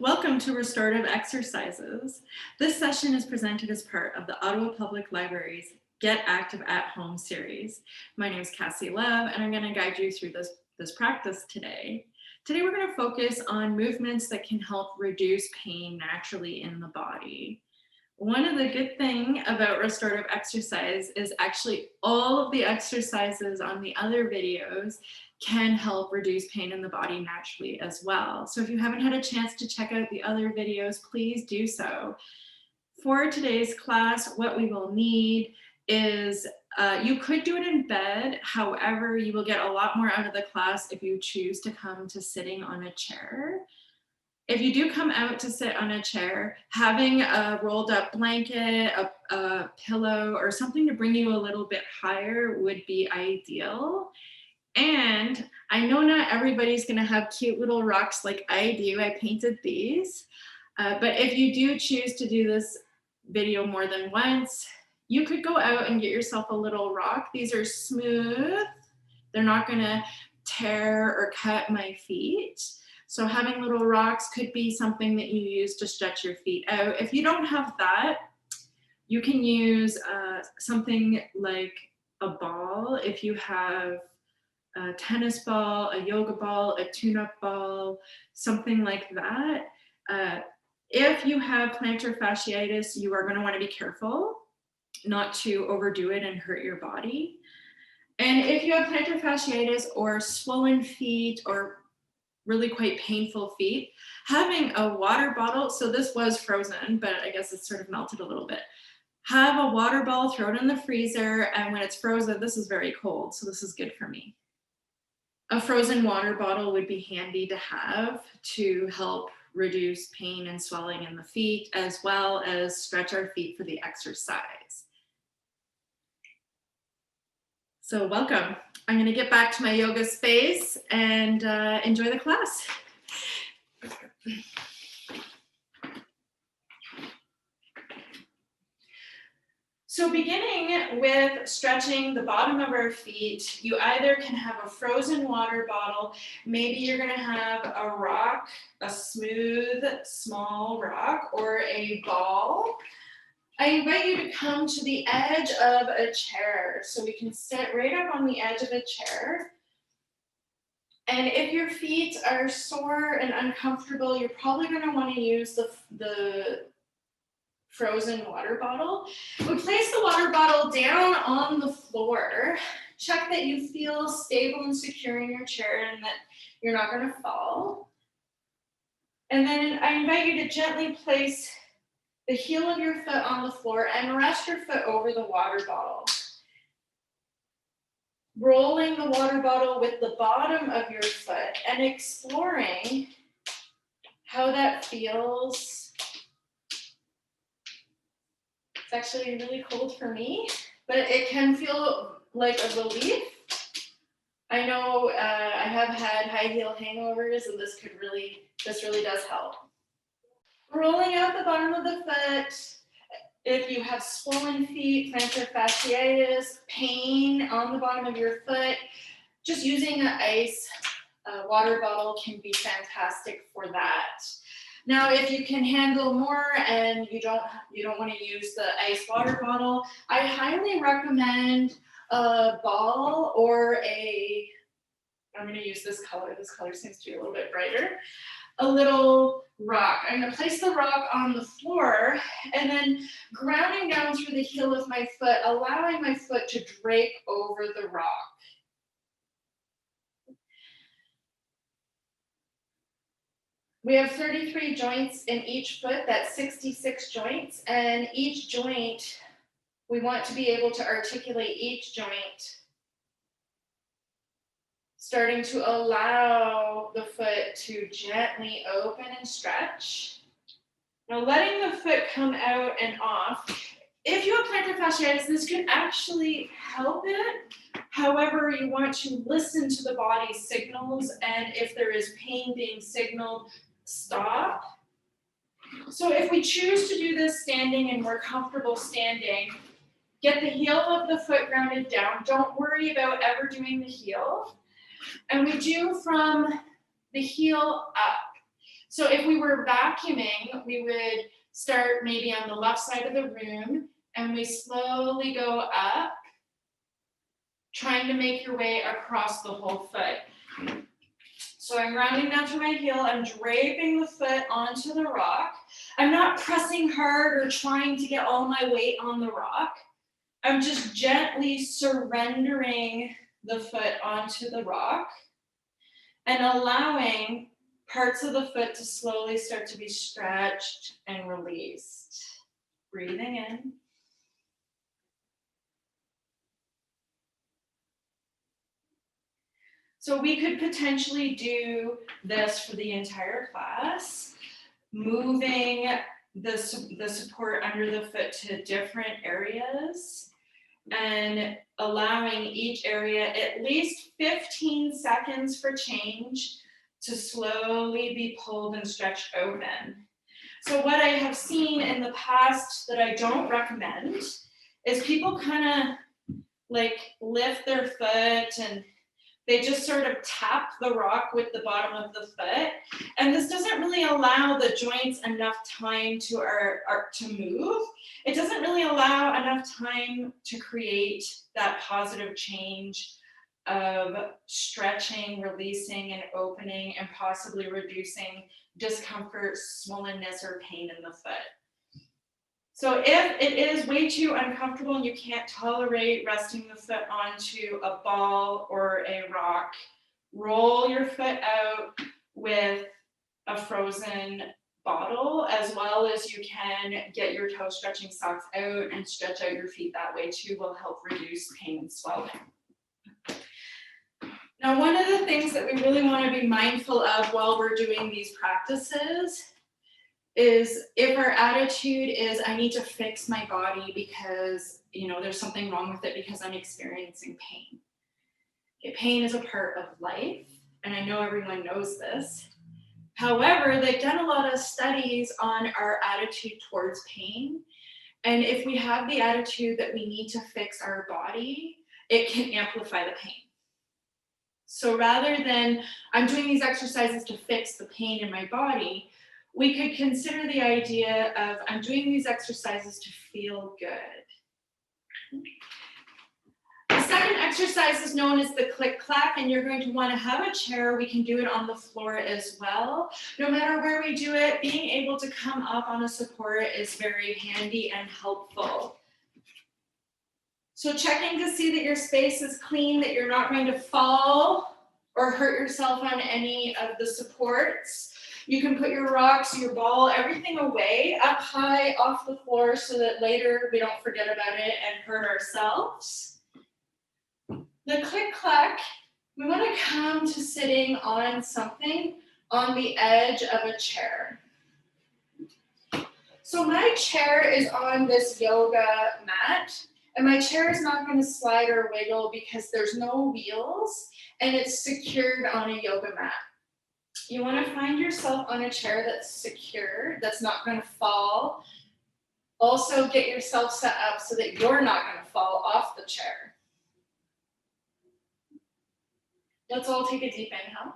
Welcome to Restorative Exercises. This session is presented as part of the Ottawa Public Library's Get Active at Home series. My name is Cassie Love, and I'm going to guide you through this practice today. Today, we're going to focus on movements that can help reduce pain naturally in the body. One of the good things about restorative exercise is actually all of the exercises on the other videos can help reduce pain in the body naturally as well. So if you haven't had a chance to check out the other videos, please do so. For today's class, what we will need is, you could do it in bed. However, you will get a lot more out of the class if you choose to come to sitting on a chair. If you do come out to sit on a chair, having a rolled up blanket, a pillow, or something to bring you a little bit higher would be ideal. And I know not everybody's gonna have cute little rocks like I do. I painted these. But if you do choose to do this video more than once, you could go out and get yourself a little rock. These are smooth. They're not gonna tear or cut my feet. So having little rocks could be something that you use to stretch your feet out. If you don't have that, you can use something like a ball. If you have a tennis ball, a yoga ball, a tune-up ball, something like that. If you have plantar fasciitis, you are going to want to be careful not to overdo it and hurt your body. And if you have plantar fasciitis or swollen feet or really quite painful feet, having a water bottle, so this was frozen, but I guess it's sort of melted a little bit. Have a water bottle, throw it in the freezer, and when it's frozen, this is very cold, so this is good for me. A frozen water bottle would be handy to have to help reduce pain and swelling in the feet, as well as stretch our feet for the exercise. So welcome. I'm going to get back to my yoga space and enjoy the class. So beginning with stretching the bottom of our feet, you either can have a frozen water bottle, maybe you're going to have a rock, a smooth, small rock, or a ball. I invite you to come to the edge of a chair so we can sit right up on the edge of a chair. And if your feet are sore and uncomfortable, you're probably going to want to use the frozen water bottle. We place the water bottle down on the floor. Check that you feel stable and secure in your chair and that you're not going to fall. And then I invite you to gently place the heel of your foot on the floor and rest your foot over the water bottle. Rolling the water bottle with the bottom of your foot and exploring how that feels. It's actually really cold for me, but it can feel like a relief. I know I have had high heel hangovers, and this really does help. Rolling out the bottom of the foot. If you have swollen feet, plantar fasciitis, pain on the bottom of your foot, just using an ice water bottle can be fantastic for that. Now, if you can handle more and you don't want to use the ice water bottle, I highly recommend a ball or I'm going to use this color. This color seems to be a little bit brighter. A little rock. I'm going to place the rock on the floor and then grounding down through the heel of my foot, allowing my foot to drape over the rock. We have 33 joints in each foot, that's 66 joints, and each joint, we want to be able to articulate each joint, starting to allow the foot to gently open and stretch. Now letting the foot come out and off. If you have plantar fasciitis, this could actually help it. However, you want to listen to the body's signals, and if there is pain being signaled, stop. So if we choose to do this standing and we're comfortable standing, get the heel of the foot grounded down. Don't worry about ever doing the heel. And we do from the heel up. So if we were vacuuming, we would start maybe on the left side of the room and we slowly go up, trying to make your way across the whole foot. So I'm rounding down to my heel, I'm draping the foot onto the rock. I'm not pressing hard or trying to get all my weight on the rock. I'm just gently surrendering the foot onto the rock and allowing parts of the foot to slowly start to be stretched and released. Breathing in. So we could potentially do this for the entire class, moving the support under the foot to different areas and allowing each area at least 15 seconds for change to slowly be pulled and stretched open. So what I have seen in the past that I don't recommend is people kind of like lift their foot and they just sort of tap the rock with the bottom of the foot. And this doesn't really allow the joints enough time to move. It doesn't really allow enough time to create that positive change of stretching, releasing, and opening, and possibly reducing discomfort, swollenness, or pain in the foot. So if it is way too uncomfortable and you can't tolerate resting the foot onto a ball or a rock, roll your foot out with a frozen bottle, as well as you can get your toe stretching socks out and stretch out your feet that way too, will help reduce pain and swelling. Now, one of the things that we really want to be mindful of while we're doing these practices is if our attitude is, I need to fix my body because, there's something wrong with it because I'm experiencing pain. Okay, pain is a part of life, and I know everyone knows this. However, they've done a lot of studies on our attitude towards pain. And if we have the attitude that we need to fix our body, it can amplify the pain. So rather than I'm doing these exercises to fix the pain in my body, we could consider the idea of I'm doing these exercises to feel good. The second exercise is known as the click-clack, and you're going to want to have a chair. We can do it on the floor as well. No matter where we do it, being able to come up on a support is very handy and helpful. So checking to see that your space is clean, that you're not going to fall or hurt yourself on any of the supports. You can put your rocks, your ball, everything away up high off the floor so that later we don't forget about it and hurt ourselves. The click-clack, we want to come to sitting on something on the edge of a chair. So my chair is on this yoga mat, and my chair is not going to slide or wiggle because there's no wheels and it's secured on a yoga mat. You want to find yourself on a chair that's secure, that's not going to fall. Also get yourself set up so that you're not going to fall off the chair. Let's all take a deep inhale.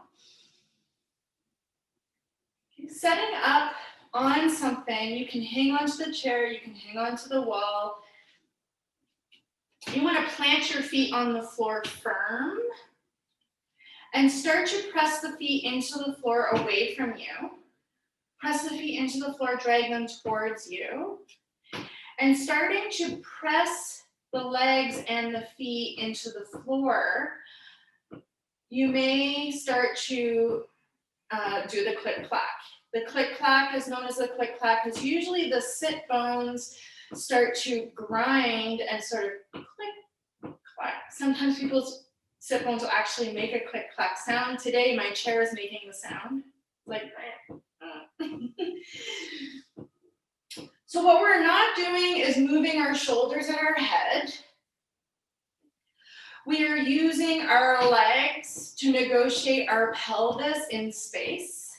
Setting up on something, you can hang onto the chair, you can hang onto the wall. You want to plant your feet on the floor firm and start to press the feet into the floor away from you. Press the feet into the floor, drag them towards you. And starting to press the legs and the feet into the floor, you may start to do the click-clack. The click-clack is known as the click-clack because usually the sit bones start to grind and sort of click-clack. Sometimes people's sit bones will actually make a click-clack sound. Today, my chair is making the sound like that. So what we're not doing is moving our shoulders and our head. We are using our legs to negotiate our pelvis in space.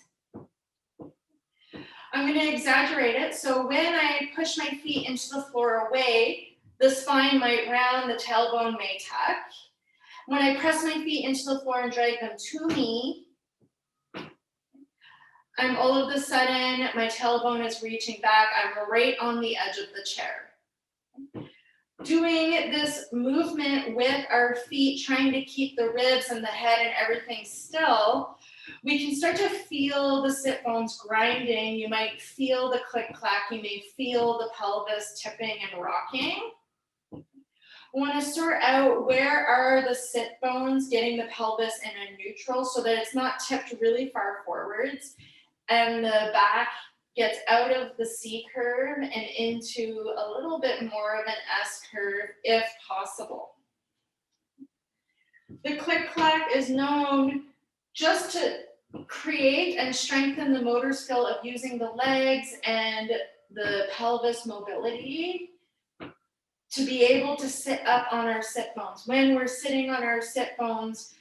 I'm going to exaggerate it. So when I push my feet into the floor away, the spine might round, the tailbone may tuck. When I press my feet into the floor and drag them to me, I'm all of a sudden, my tailbone is reaching back. I'm right on the edge of the chair. Doing this movement with our feet, trying to keep the ribs and the head and everything still, we can start to feel the sit bones grinding. You might feel the click clack. You may feel the pelvis tipping and rocking. We want to sort out where are the sit bones getting the pelvis in a neutral so that it's not tipped really far forwards and the back gets out of the C curve and into a little bit more of an S curve if possible. The click clack is known just to create and strengthen the motor skill of using the legs and the pelvis mobility to be able to sit up on our sit bones. When we're sitting on our sit bones,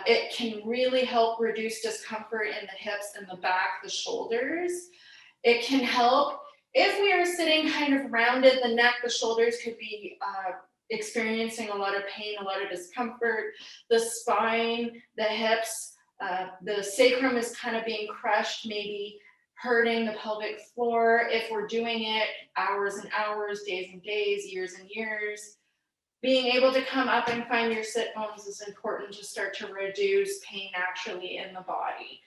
it can really help reduce discomfort in the hips and the back, the shoulders. It can help if we are sitting kind of rounded, the neck, the shoulders could be experiencing a lot of pain, a lot of discomfort. The spine, the hips, the sacrum is kind of being crushed, maybe hurting the pelvic floor. If we're doing it hours and hours, days and days, years and years, being able to come up and find your sit bones is important to start to reduce pain naturally in the body.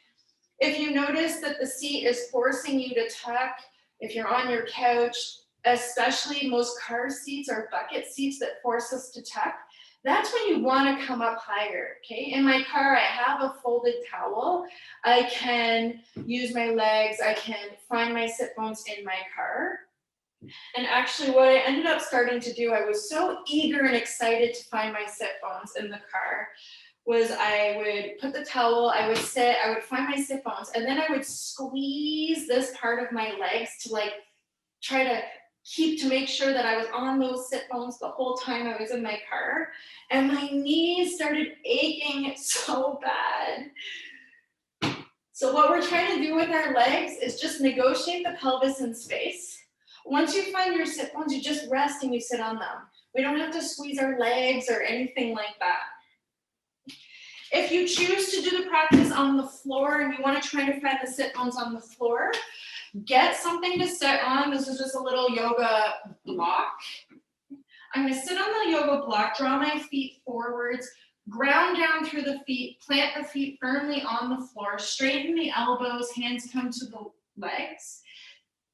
If you notice that the seat is forcing you to tuck, if you're on your couch, especially most car seats or bucket seats that force us to tuck, that's when you want to come up higher, okay? In my car, I have a folded towel. I can use my legs. I can find my sit bones in my car. And actually what I ended up starting to do, I was so eager and excited to find my sit bones in the car, was I would put the towel, I would sit, I would find my sit bones, and then I would squeeze this part of my legs to like try to make sure that I was on those sit bones the whole time I was in my car. And my knees started aching so bad. So what we're trying to do with our legs is just negotiate the pelvis in space. Once you find your sit bones, you just rest and you sit on them. We don't have to squeeze our legs or anything like that. If you choose to do the practice on the floor and you want to try to find the sit bones on the floor, get something to sit on. This is just a little yoga block. I'm going to sit on the yoga block, draw my feet forwards, ground down through the feet, plant the feet firmly on the floor, straighten the elbows, hands come to the legs.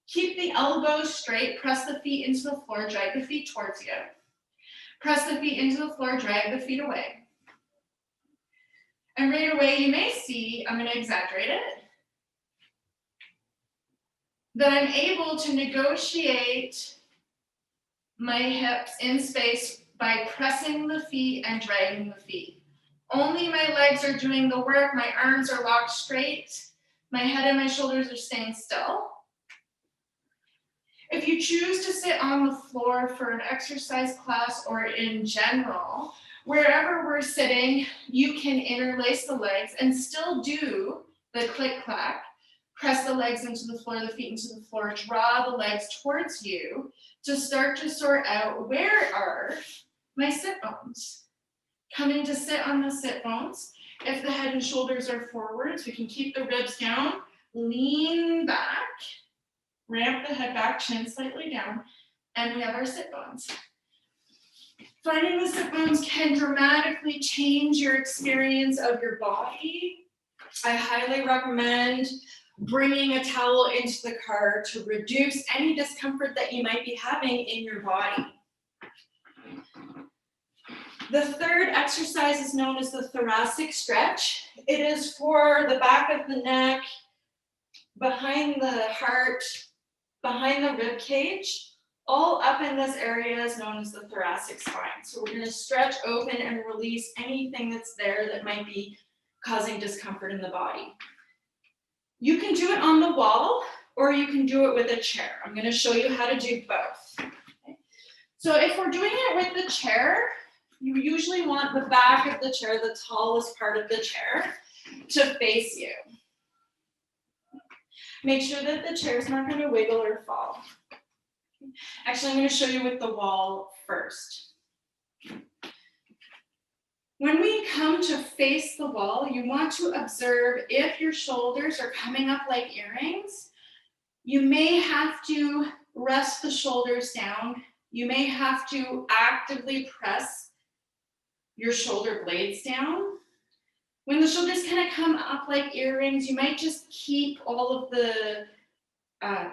Keep the elbows straight, press the feet into the floor, drag the feet towards you. Press the feet into the floor, drag the feet away. And right away you may see, I'm going to exaggerate it, that I'm able to negotiate my hips in space by pressing the feet and dragging the feet. Only my legs are doing the work, my arms are locked straight, my head and my shoulders are staying still. If you choose to sit on the floor for an exercise class or in general, wherever we're sitting, you can interlace the legs and still do the click clack. Press the legs into the floor, the feet into the floor, draw the legs towards you to start to sort out where are my sit bones. Coming to sit on the sit bones. If the head and shoulders are forwards, we can keep the ribs down, lean back, ramp the head back, chin slightly down, and we have our sit bones. Finding the sit bones can dramatically change your experience of your body. I highly recommend bringing a towel into the car to reduce any discomfort that you might be having in your body. The third exercise is known as the thoracic stretch. It is for the back of the neck, behind the heart, behind the rib cage. All up in this area is known as the thoracic spine. So we're going to stretch open and release anything that's there that might be causing discomfort in the body. You can do it on the wall or you can do it with a chair. I'm going to show you how to do both. Okay. So if we're doing it with the chair, you usually want the back of the chair, the tallest part of the chair, to face you. Make sure that the chair is not going to wiggle or fall. Actually, I'm going to show you with the wall first. When we come to face the wall, you want to observe if your shoulders are coming up like earrings. You may have to rest the shoulders down. You may have to actively press your shoulder blades down. When the shoulders kind of come up like earrings, you might just keep all of the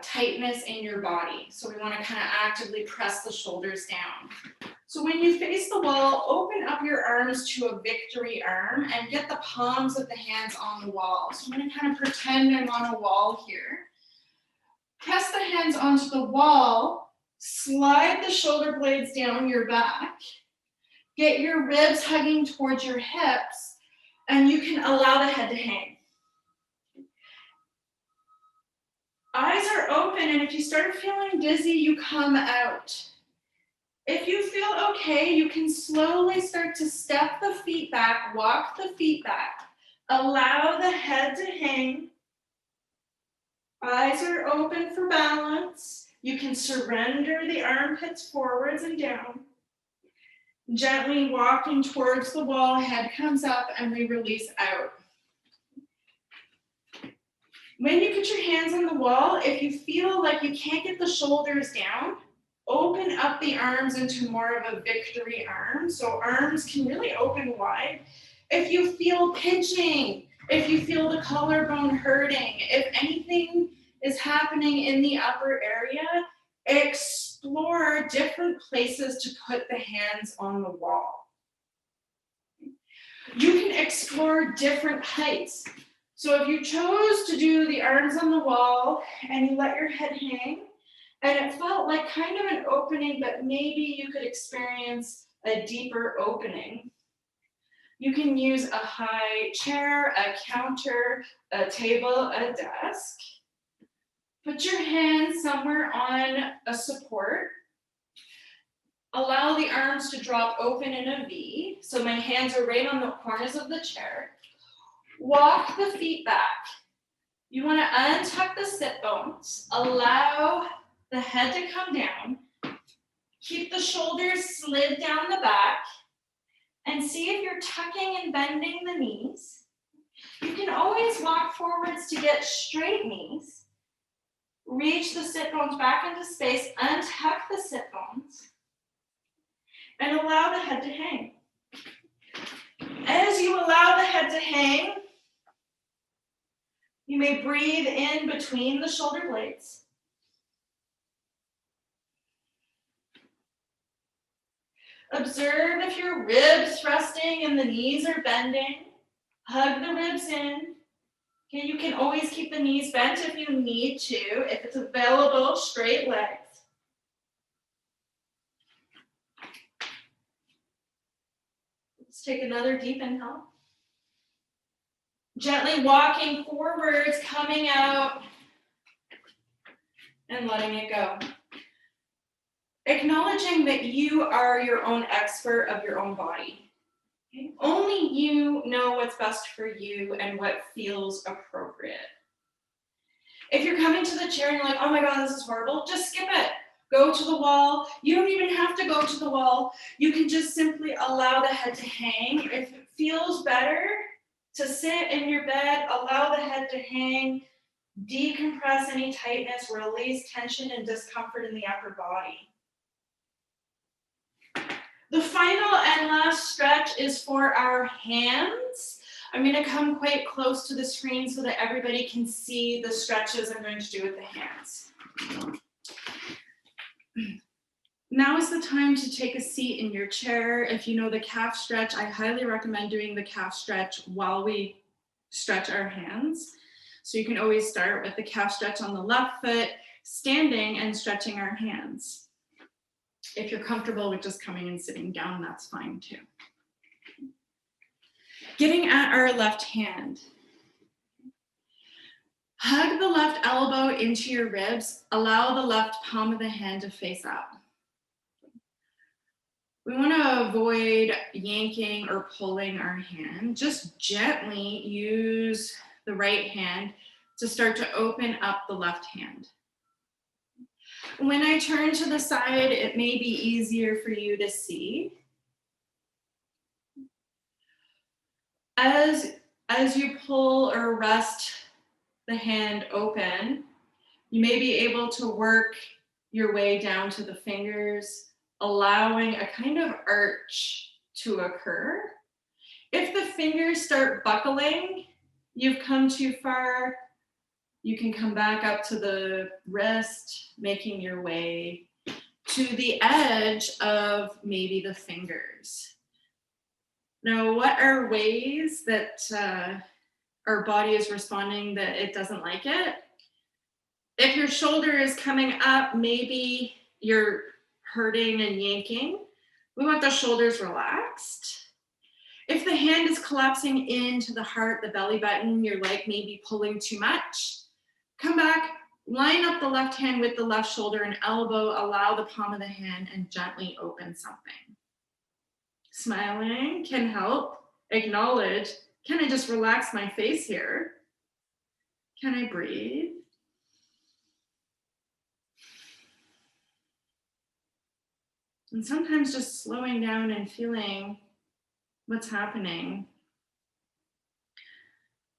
tightness in your body. So we want to kind of actively press the shoulders down. So when you face the wall, open up your arms to a victory arm and get the palms of the hands on the wall. So I'm going to kind of pretend I'm on a wall here. Press the hands onto the wall, slide the shoulder blades down your back, get your ribs hugging towards your hips, and you can allow the head to hang. Eyes are open, and if you start feeling dizzy, you come out. If you feel okay, you can slowly start to step the feet back, walk the feet back, allow the head to hang. Eyes are open for balance. You can surrender the armpits forwards and down. Gently walking towards the wall, head comes up, and we release out. When you put your hands on the wall, if you feel like you can't get the shoulders down, open up the arms into more of a victory arm. So arms can really open wide. If you feel pinching, if you feel the collarbone hurting, if anything is happening in the upper area, explore different places to put the hands on the wall. You can explore different heights. So if you chose to do the arms on the wall and you let your head hang, and it felt like kind of an opening, but maybe you could experience a deeper opening, you can use a high chair, a counter, a table, a desk. Put your hands somewhere on a support. Allow the arms to drop open in a V. So my hands are right on the corners of the chair. Walk the feet back. You want to untuck the sit bones. Allow the head to come down. Keep the shoulders slid down the back. And see if you're tucking and bending the knees. You can always walk forwards to get straight knees. Reach the sit bones back into space. Untuck the sit bones. And allow the head to hang. As you allow the head to hang, you may breathe in between the shoulder blades. Observe if your ribs thrusting and the knees are bending. Hug the ribs in. Okay, you can always keep the knees bent if you need to. If it's available, straight legs. Let's take another deep inhale. Gently walking forwards, coming out, and letting it go. Acknowledging that you are your own expert of your own body. Okay? Only you know what's best for you and what feels appropriate. If you're coming to the chair and you're like, oh my God, this is horrible, just skip it. Go to the wall. You don't even have to go to the wall. You can just simply allow the head to hang. If it feels better to sit in your bed, allow the head to hang, decompress any tightness, release tension and discomfort in the upper body. The final and last stretch is for our hands. I'm going to come quite close to the screen so that everybody can see the stretches I'm going to do with the hands. Now is the time to take a seat in your chair. If you know the calf stretch, I highly recommend doing the calf stretch while we stretch our hands. So you can always start with the calf stretch on the left foot, standing and stretching our hands. If you're comfortable with just coming and sitting down, that's fine too. Getting at our left hand. Hug the left elbow into your ribs. Allow the left palm of the hand to face up. We want to avoid yanking or pulling our hand. Just gently use the right hand to start to open up the left hand. When I turn to the side, it may be easier for you to see. As you pull or rest the hand open, you may be able to work your way down to the fingers, allowing a kind of arch to occur. If the fingers start buckling, you've come too far. You can come back up to the wrist, making your way to the edge of maybe the fingers. Now, what are ways that our body is responding that it doesn't like it? If your shoulder is coming up, maybe you're hurting and yanking. We want the shoulders relaxed. If the hand is collapsing into the heart, the belly button, you're like maybe pulling too much, come back, line up the left hand with the left shoulder and elbow, allow the palm of the hand and gently open something. Smiling can help. Acknowledge, can I just relax my face here? Can I breathe? And sometimes just slowing down and feeling what's happening.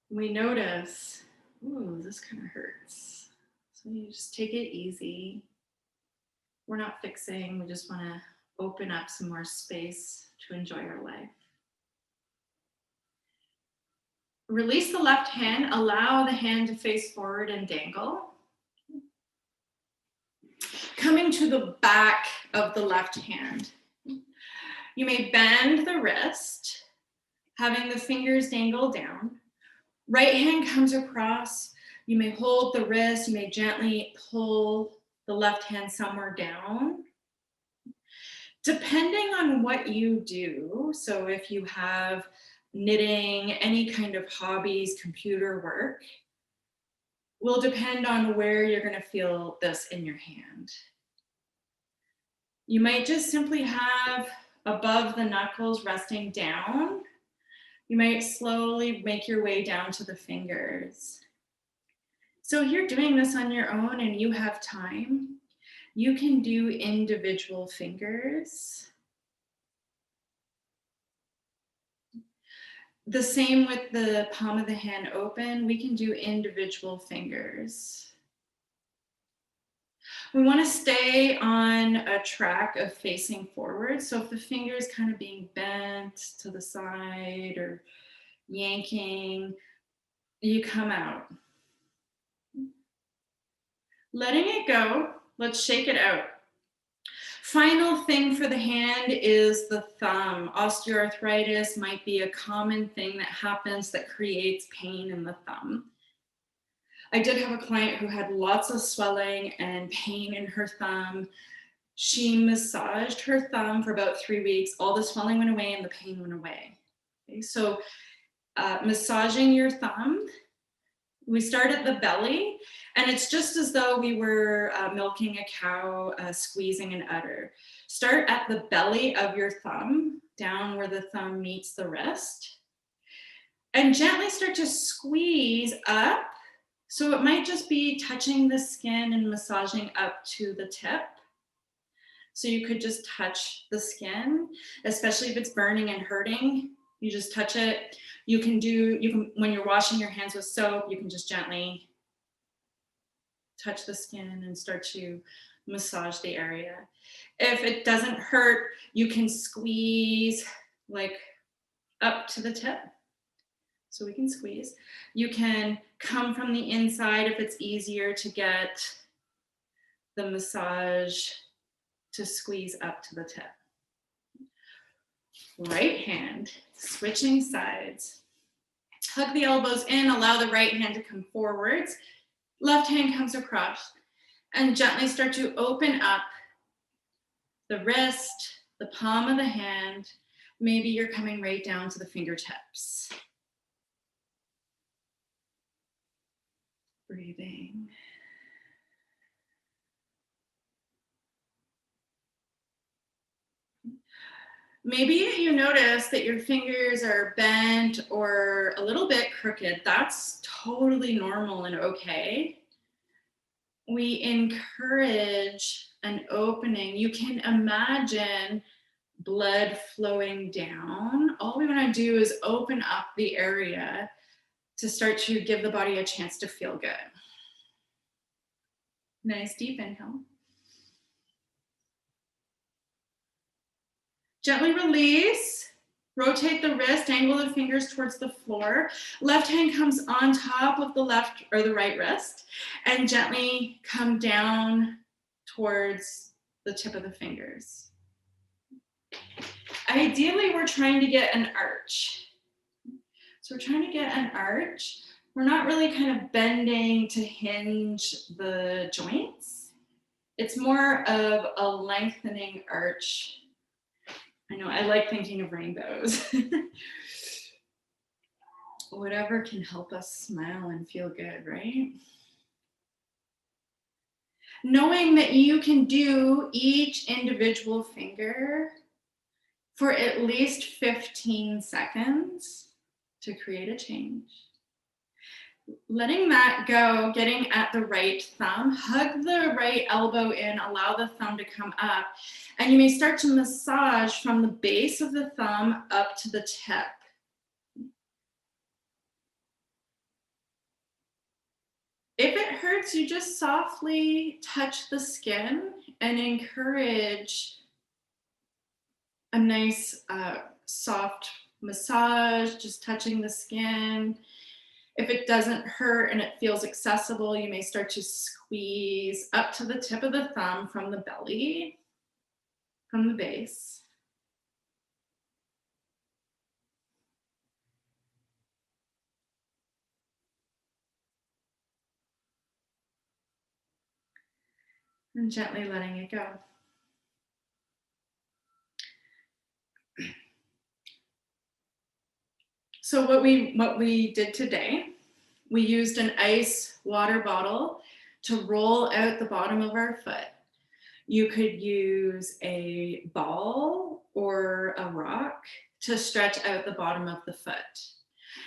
We notice, ooh, this kind of hurts. So you just take it easy. We're not fixing, we just want to open up some more space to enjoy our life. Release the left hand, allow the hand to face forward and dangle. Coming to the back of the left hand. You may bend the wrist, having the fingers dangle down. Right hand comes across. You may hold the wrist, you may gently pull the left hand somewhere down. Depending on what you do, so if you have knitting, any kind of hobbies, computer work, will depend on where you're going to feel this in your hand. You might just simply have above the knuckles resting down. You might slowly make your way down to the fingers. So if you're doing this on your own and you have time, you can do individual fingers. The same with the palm of the hand open, we can do individual fingers. We want to stay on a track of facing forward. So if the finger is kind of being bent to the side or yanking, you come out. Letting it go, let's shake it out. Final thing for the hand is the thumb. Osteoarthritis might be a common thing that happens that creates pain in the thumb. I did have a client who had lots of swelling and pain in her thumb. She massaged her thumb for about 3 weeks. All the swelling went away and the pain went away. Okay, so massaging your thumb, we start at the belly, and it's just as though we were milking a cow, squeezing an udder. Start at the belly of your thumb, down where the thumb meets the wrist, and gently start to squeeze up. So it might just be touching the skin and massaging up to the tip. So you could just touch the skin, especially if it's burning and hurting. You just touch it. You can, when you're washing your hands with soap, you can just gently touch the skin and start to massage the area. If it doesn't hurt, you can squeeze like up to the tip. So we can squeeze. You can come from the inside if it's easier to get the massage to squeeze up to the tip. Right hand, switching sides. Hug the elbows in, allow the right hand to come forwards. Left hand comes across and gently start to open up the wrist, the palm of the hand. Maybe you're coming right down to the fingertips. Breathing. Maybe you notice that your fingers are bent or a little bit crooked. That's totally normal and okay. We encourage an opening. You can imagine blood flowing down all we want to do is open up the area to start to give the body a chance to feel good. Nice deep inhale. Gently release. Rotate the wrist, angle the fingers towards the floor. Left hand comes on top of the left or the right wrist, and gently come down towards the tip of the fingers. Ideally, we're trying to get an arch. So we're trying to get an arch. We're not really kind of bending to hinge the joints. It's more of a lengthening arch. I know, I like thinking of rainbows. Whatever can help us smile and feel good, right? Knowing that you can do each individual finger for at least 15 seconds to create a change. Letting that go, getting at the right thumb, hug the right elbow in, allow the thumb to come up, and you may start to massage from the base of the thumb up to the tip. If it hurts, you just softly touch the skin and encourage a nice soft massage, just touching the skin. If it doesn't hurt and it feels accessible, you may start to squeeze up to the tip of the thumb from the belly, from the base. And gently letting it go. So what we did today, we used an ice water bottle to roll out the bottom of our foot. You could use a ball or a rock to stretch out the bottom of the foot.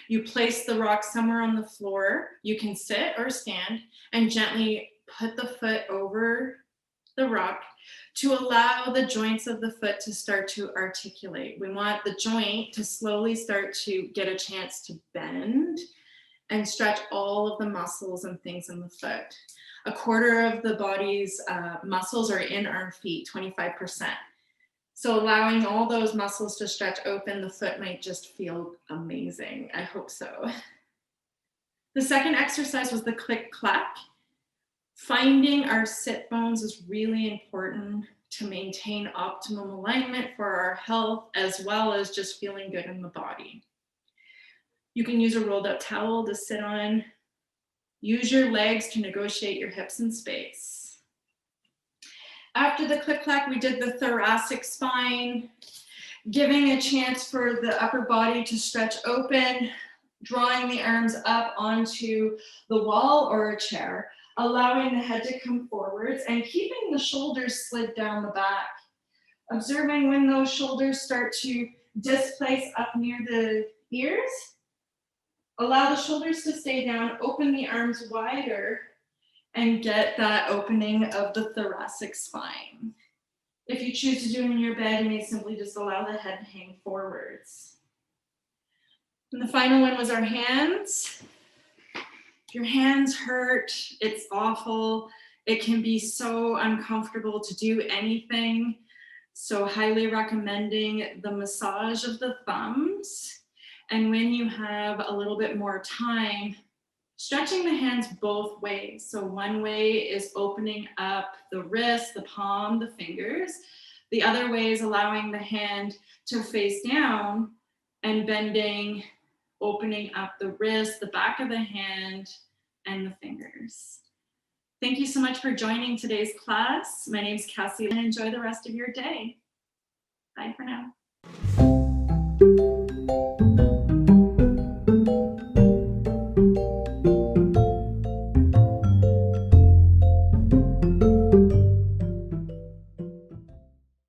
You place the rock somewhere on the floor. You can sit or stand and gently put the foot over the rock to allow the joints of the foot to start to articulate. We want the joint to slowly start to get a chance to bend and stretch all of the muscles and things in the foot. A quarter of the body's muscles are in our feet, 25%. So allowing all those muscles to stretch open, the foot might just feel amazing. I hope so. The second exercise was the click clack. Finding our sit bones is really important to maintain optimum alignment for our health, as well as just feeling good in the body. You can use a rolled up towel to sit on. Use your legs to negotiate your hips in space. After the click clack, we did the thoracic spine, giving a chance for the upper body to stretch open, drawing the arms up onto the wall or a chair, allowing the head to come forwards and keeping the shoulders slid down the back. Observing when those shoulders start to displace up near the ears. Allow the shoulders to stay down, open the arms wider, and get that opening of the thoracic spine. If you choose to do it in your bed, you may simply just allow the head to hang forwards. And the final one was our hands. If your hands hurt, it's awful. It can be so uncomfortable to do anything. So highly recommending the massage of the thumbs. And when you have a little bit more time, stretching the hands both ways. So one way is opening up the wrist, the palm, the fingers. The other way is allowing the hand to face down and bending, opening up the wrist, the back of the hand, and the fingers. Thank you so much for joining today's class. My name is Cassie, and enjoy the rest of your day. Bye for now.